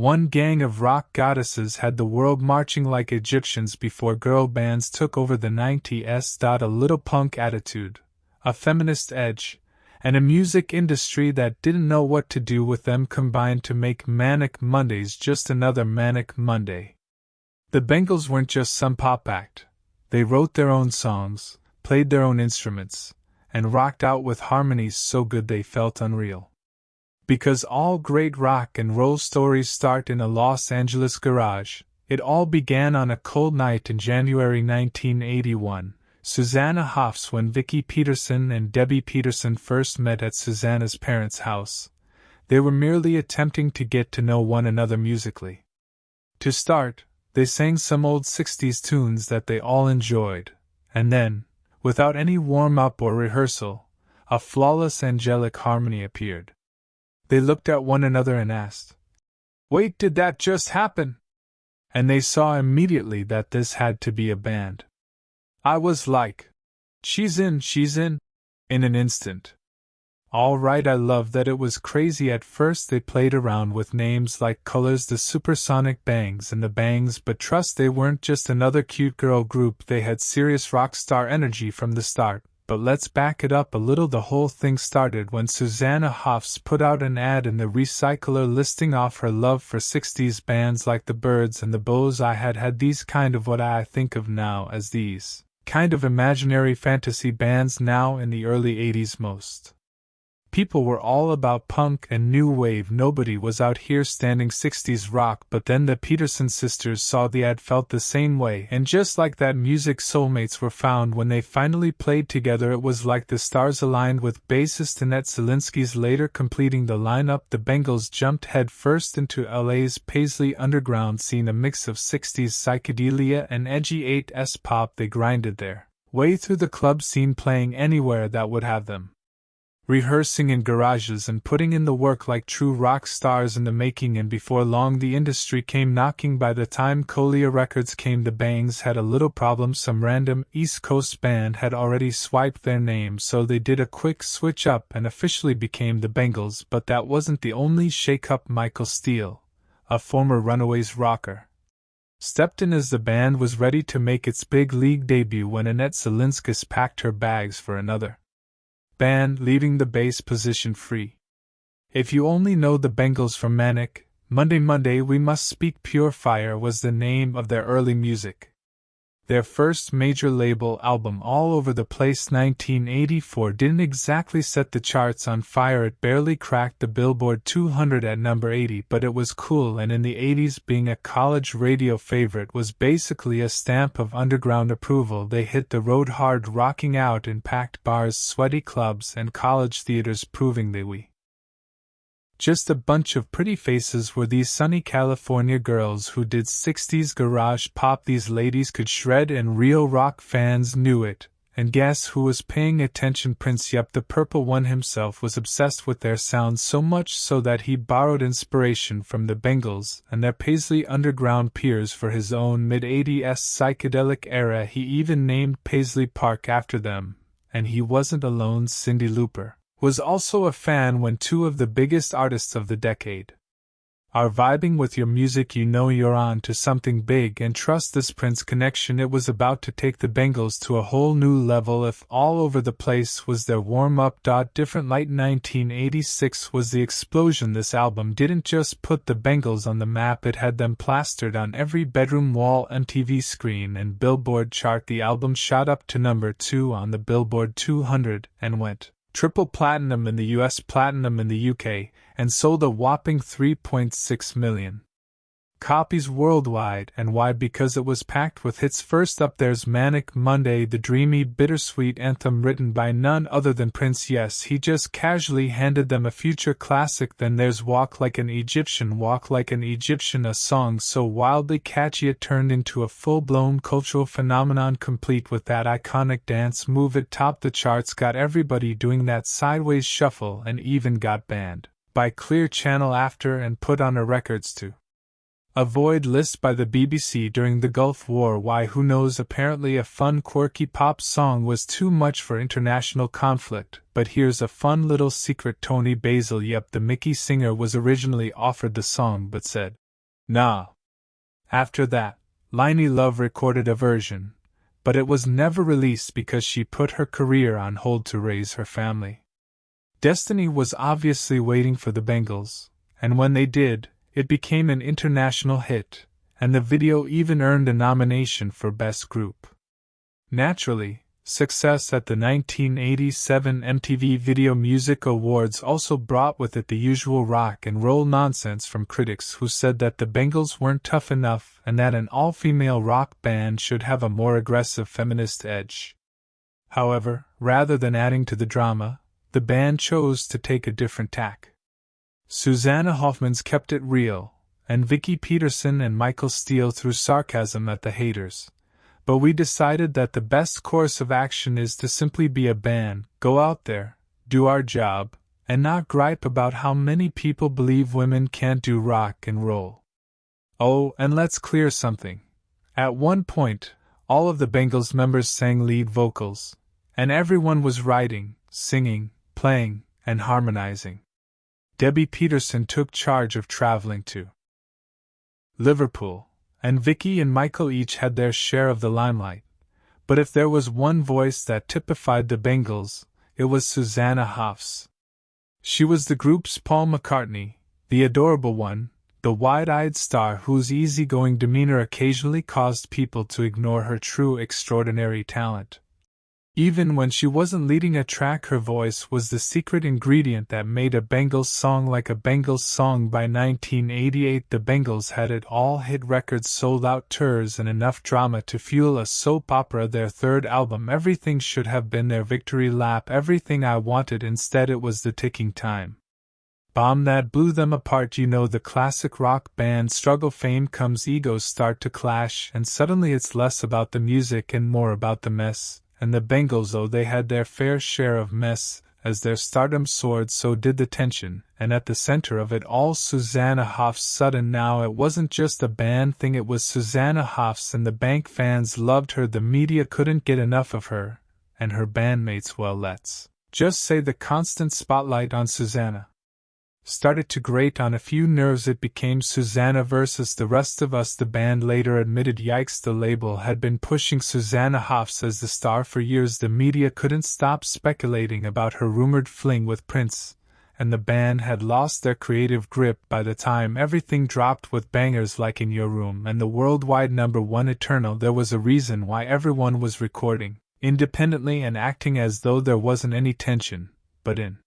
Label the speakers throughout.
Speaker 1: One gang of rock goddesses had the world marching like Egyptians before girl bands took over the 90s. A little punk attitude, a feminist edge, and a music industry that didn't know what to do with them combined to make Manic Mondays just another Manic Monday. The Bangles weren't just some pop act. They wrote their own songs, played their own instruments, and rocked out with harmonies so good they felt unreal. Because all great rock and roll stories start in a Los Angeles garage, it all began on a cold night in January 1981. Susanna Hoffs. When Vicki Peterson and Debbie Peterson first met at Susanna's parents' house, they were merely attempting to get to know one another musically. To start, they sang some old 60s tunes that they all enjoyed, and then, without any warm-up or rehearsal, a flawless angelic harmony appeared. They looked at one another and asked, "Wait, did that just happen?" And they saw immediately that this had to be a band. I was like, she's in an instant. All right, I love that. It was crazy. At first they played around with names like Colors, the Supersonic Bangs and the Bangs, but trust, they weren't just another cute girl group. They had serious rock star energy from the start. But let's back it up a little. The whole thing started when Susanna Hoffs put out an ad in the Recycler listing off her love for 60s bands like the Byrds and the Bows. I had these kind of what I think of now as these kind of imaginary fantasy bands now. In the early 80s, most people were all about punk and new wave. Nobody was out here standing 60s rock, but then the Peterson sisters saw the ad, felt the same way, and just like that, music soulmates were found when they finally played together. It was like the stars aligned, with bassist Annette Zielinski's later completing the lineup. The Bangles jumped headfirst into LA's Paisley underground scene, a mix of 60s psychedelia and edgy 8s pop. They grinded their way through the club scene, playing anywhere that would have them, rehearsing in garages and putting in the work like true rock stars in the making. And before long the industry came knocking. By the time Colia Records came, the Bangs had a little problem. Some random East Coast band had already swiped their name, so they did a quick switch up and officially became the Bangles. But that wasn't the only shake-up. Michael Steele, a former Runaways rocker, stepped in as the band was ready to make its big league debut when Annette Zielinski packed her bags for another band, leaving the bass position free. If you only know the Bangles from Manic Monday, We Must Speak. Pure Fire was the name of their early music. Their first major label album, All Over the Place 1984, didn't exactly set the charts on fire. It barely cracked the Billboard 200 at number 80, but it was cool, and in the 80s being a college radio favorite was basically a stamp of underground approval. They hit the road hard, rocking out in packed bars, sweaty clubs, and college theaters, proving they were just a bunch of pretty faces. Were these sunny California girls who did 60s garage pop. These ladies could shred, and real rock fans knew it. And guess who was paying attention? Prince. Yup, the Purple One himself was obsessed with their sound, so much so that he borrowed inspiration from the Bangles and their Paisley underground peers for his own mid-80s psychedelic era. He even named Paisley Park after them. And he wasn't alone. Cyndi Lauper was also a fan. When two of the biggest artists of the decade are vibing with your music, you know you're on to something big. And trust this Prince connection, it was about to take the Bangles to a whole new level. If All Over the Place was their warm-up, Different Light 1986 was the explosion. This album didn't just put the Bangles on the map, it had them plastered on every bedroom wall, MTV screen, and Billboard chart. The album shot up to number 2 on the Billboard 200 and went triple platinum in the US, platinum in the UK, and sold a whopping 3.6 million copies worldwide. And why? Because it was packed with hits. First up, there's Manic Monday, the dreamy, bittersweet anthem written by none other than Prince. Yes, he just casually handed them a future classic. Then there's Walk Like an Egyptian, a song so wildly catchy it turned into a full-blown cultural phenomenon, complete with that iconic dance move. It topped the charts, got everybody doing that sideways shuffle, and even got banned by Clear Channel after and put on a records to avoid list by the BBC during the Gulf War. Why? Who knows? Apparently a fun, quirky pop song was too much for international conflict. But here's a fun little secret. Tony Basil, the Mickey singer, was originally offered the song but said, Nah. After that, Lainey Love recorded a version, but it was never released because she put her career on hold to raise her family. Destiny was obviously waiting for the Bangles, and when they did, it became an international hit, and the video even earned a nomination for Best Group. Naturally, success at the 1987 MTV Video Music Awards also brought with it the usual rock and roll nonsense from critics who said that the Bangles weren't tough enough and that an all-female rock band should have a more aggressive feminist edge. However, rather than adding to the drama, the band chose to take a different tack. Susanna Hoffman's kept it real, and Vicki Peterson and Michael Steele threw sarcasm at the haters. But we decided that the best course of action is to simply be a band, go out there, do our job, and not gripe about how many people believe women can't do rock and roll. Oh, and let's clear something. At one point, all of the Bangles members sang lead vocals, and everyone was writing, singing, playing, and harmonizing. Debbie Peterson took charge of traveling to Liverpool, and Vicki and Michael each had their share of the limelight. But if there was one voice that typified the Bangles, it was Susanna Hoffs. She was the group's Paul McCartney, the adorable one, the wide-eyed star whose easygoing demeanor occasionally caused people to ignore her true extraordinary talent. Even when she wasn't leading a track, her voice was the secret ingredient that made a Bangles song like a Bangles song. By 1988, the Bangles had it all: hit records, sold-out tours, and enough drama to fuel a soap opera. Their third album, Everything, should have been their victory lap, everything I wanted. Instead, it was the ticking time bomb that blew them apart. You know, the classic rock band struggle: fame comes, egos start to clash, and suddenly it's less about the music and more about the mess. And the Bangles, oh, they had their fair share of mess. As their stardom soared, so did the tension, and at the center of it all, Susanna Hoffs. Sudden now, it wasn't just a band thing, it was Susanna Hoffs, and the bank fans loved her, the media couldn't get enough of her, and her bandmates, well, let's just say the constant spotlight on Susanna started to grate on a few nerves. It became Susanna versus the rest of us. The band later admitted, yikes, the label had been pushing Susanna Hoffs as the star for years. The media couldn't stop speculating about her rumored fling with Prince, and the band had lost their creative grip by the time Everything dropped. With bangers like In Your Room and the worldwide #1 Eternal, there was a reason why everyone was recording independently and acting as though there wasn't any tension, but in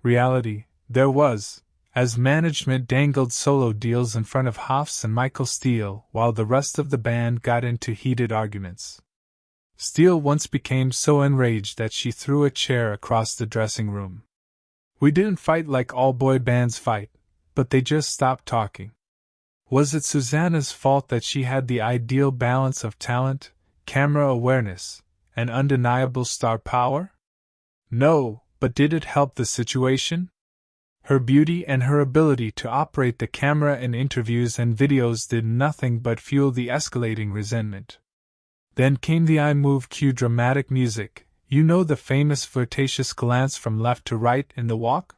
Speaker 1: reality, there was, as management dangled solo deals in front of Hoffs and Michael Steele while the rest of the band got into heated arguments. Steele once became so enraged that she threw a chair across the dressing room. We didn't fight like all boy bands fight, but they just stopped talking. Was it Susanna's fault that she had the ideal balance of talent, camera awareness, and undeniable star power? No, but did it help the situation? Her beauty and her ability to operate the camera in interviews and videos did nothing but fuel the escalating resentment. Then came the I Move cue, dramatic music, you know, the famous flirtatious glance from left to right in the walk?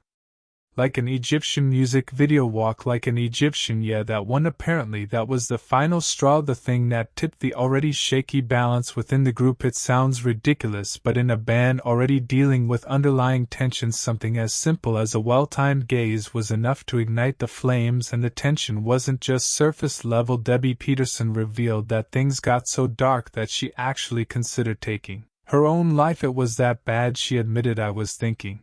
Speaker 1: Like an Egyptian music video, walk like an Egyptian, yeah, that one. Apparently that was the final straw, the thing that tipped the already shaky balance within the group. It sounds ridiculous, but in a band already dealing with underlying tensions, something as simple as a well-timed gaze was enough to ignite the flames, and the tension wasn't just surface level. Debbie Peterson revealed that things got so dark that she actually considered taking her own life. It was that bad, she admitted. I was thinking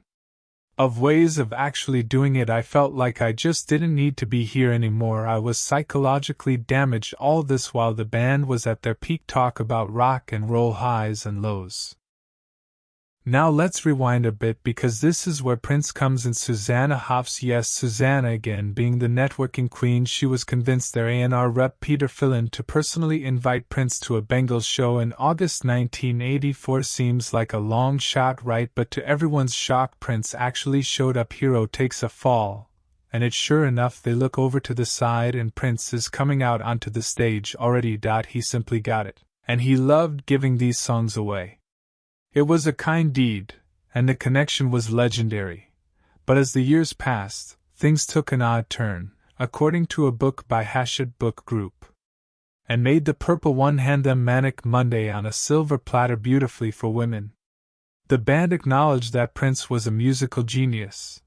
Speaker 1: of ways of actually doing it. I felt like I just didn't need to be here anymore. I was psychologically damaged. All this while the band was at their peak. Talk about rock and roll highs and lows. Now let's rewind a bit, because this is where Prince comes in. Susanna Hoffs, yes, Susanna again, being the networking queen, she was convinced their A&R rep Peter Fillon to personally invite Prince to a Bangles show in August 1984. Seems like a long shot, right? But to everyone's shock, Prince actually showed up. Hero takes a fall, and it's sure enough, they look over to the side and Prince is coming out onto the stage already. He simply got it, and he loved giving these songs away. It was a kind deed, and the connection was legendary. But as the years passed, things took an odd turn. according to a book by Hachette Book Group. And made the purple one hand them Manic Monday on a silver platter beautifully for women. The band acknowledged that Prince was a musical genius.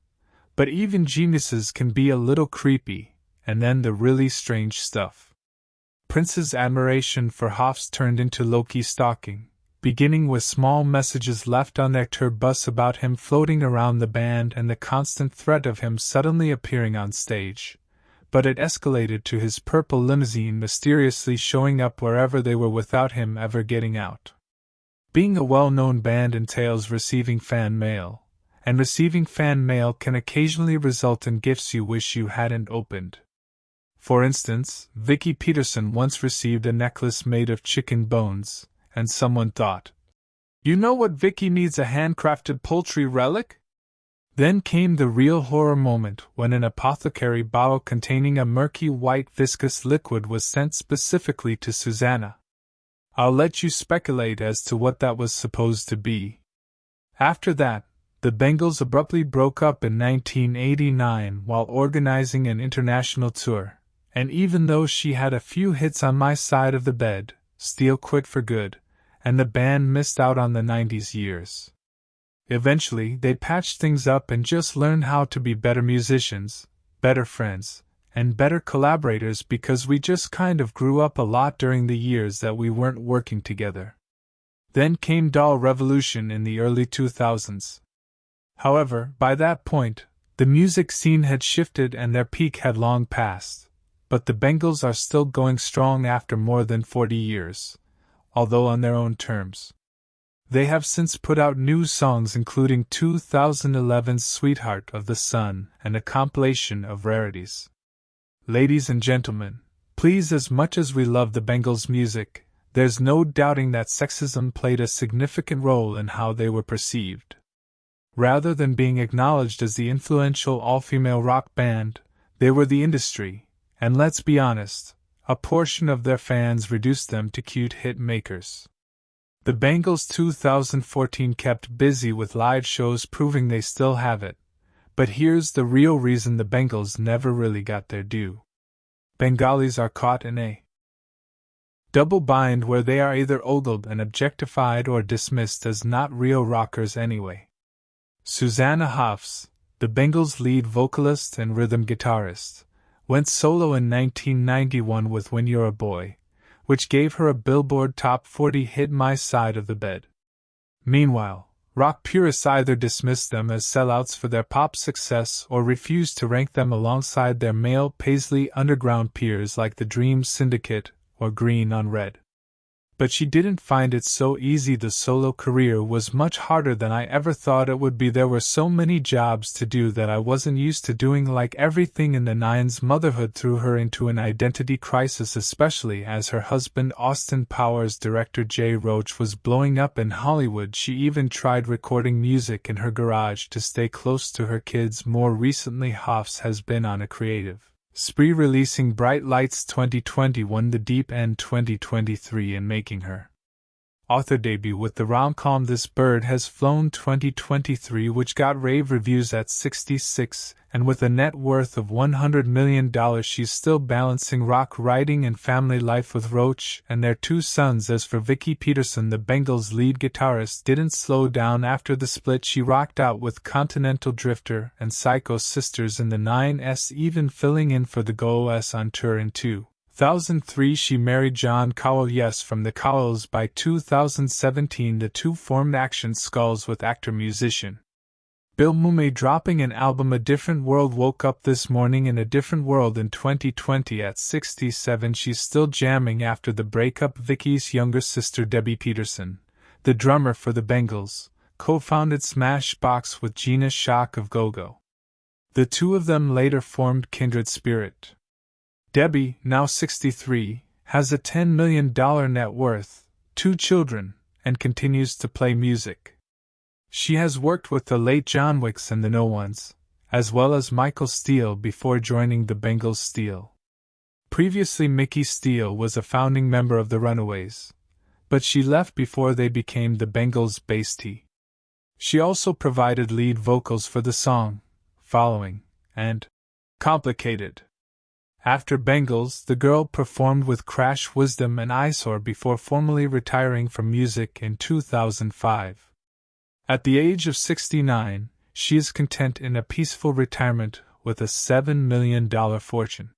Speaker 1: But even geniuses can be a little creepy, and then the really strange stuff. Prince's admiration for Hoffs turned into low-key stalking, beginning with small messages left on their tour bus about him floating around the band and the constant threat of him suddenly appearing on stage. But it escalated to his purple limousine mysteriously showing up wherever they were without him ever getting out. Being a well-known band entails receiving fan mail, and receiving fan mail can occasionally result in gifts you wish you hadn't opened. For instance, Vicky Peterson once received a necklace made of chicken bones, and someone thought, "You know what, Vicky needs a handcrafted poultry relic?" Then came the real horror moment when an apothecary bottle containing a murky white viscous liquid was sent specifically to Susanna. I'll let you speculate as to what that was supposed to be. After that, the Bangles abruptly broke up in 1989 while organizing an international tour, and even though she had a few hits on My Side of the Bed, Steele quit for good, and the band missed out on the 90s years. Eventually, they patched things up and just learned how to be better musicians, better friends, and better collaborators because we just kind of grew up a lot during the years that we weren't working together. Then came Doll Revolution in the early 2000s. However, by that point, the music scene had shifted and their peak had long passed, but the Bangles are still going strong after more than 40 years, although on their own terms. They have since put out new songs including 2011's Sweetheart of the Sun and a compilation of rarities. Ladies and gentlemen, please, as much as we love the Bangles' music, there's no doubting that sexism played a significant role in how they were perceived. Rather than being acknowledged as the influential all-female rock band, they were the industry, and let's be honest, a portion of their fans reduced them to cute hit makers. The Bangles 2014 kept busy with live shows proving they still have it, but here's the real reason the Bangles never really got their due. Bengalis are caught in a double bind where they are either ogled and objectified or dismissed as not real rockers anyway. Susanna Hoffs, the Bangles' lead vocalist and rhythm guitarist, went solo in 1991 with When You're a Boy, which gave her a Billboard Top 40 hit My Side of the Bed. Meanwhile, rock purists either dismissed them as sellouts for their pop success or refused to rank them alongside their male Paisley Underground peers like the Dream Syndicate or Green on Red. But she didn't find it so easy. The solo career was much harder than I ever thought it would be. There were so many jobs to do that I wasn't used to doing, like everything in the nines. Motherhood threw her into an identity crisis, especially as her husband Austin Powers director Jay Roach was blowing up in Hollywood. She even tried recording music in her garage to stay close to her kids. More recently, Hoffs has been on a creative spree, releasing Bright Lights 2021, The Deep End 2023, and making her author debut with the rom-com This Bird Has Flown 2023, which got rave reviews at 66, and with a net worth of $100 million, she's still balancing rock writing and family life with Roach and their two sons. As for Vicky Peterson, the Bangles' lead guitarist, didn't slow down after the split. She rocked out with Continental Drifter and Psycho Sisters in the 9s, even filling in for the Go-Os on tour in 2003. She married John Cowell, yes, from the Cowells. By 2017, the two formed Action Skulls with actor-musician Bill Mumy, dropping an album A Different World. Woke up this morning in a different world in 2020 at 67. She's still jamming after the breakup. Vicky's younger sister Debbie Peterson, the drummer for the Bangles, co-founded Smashbox with Gina Shock of Go-Go. The two of them later formed Kindred Spirit. Debbie, now 63, has a $10 million net worth, 2 children, and continues to play music. She has worked with the late John Wicks and the No Ones, as well as Michael Steele before joining the Bangles. Steele. Previously, Mickey Steele was a founding member of the Runaways, but she left before they became the Bangles. Bass T. She also provided lead vocals for the song Following and Complicated. After Bangles, the girl performed with Crash Wisdom and Eyesore before formally retiring from music in 2005. At the age of 69, she is content in a peaceful retirement with a $7 million fortune.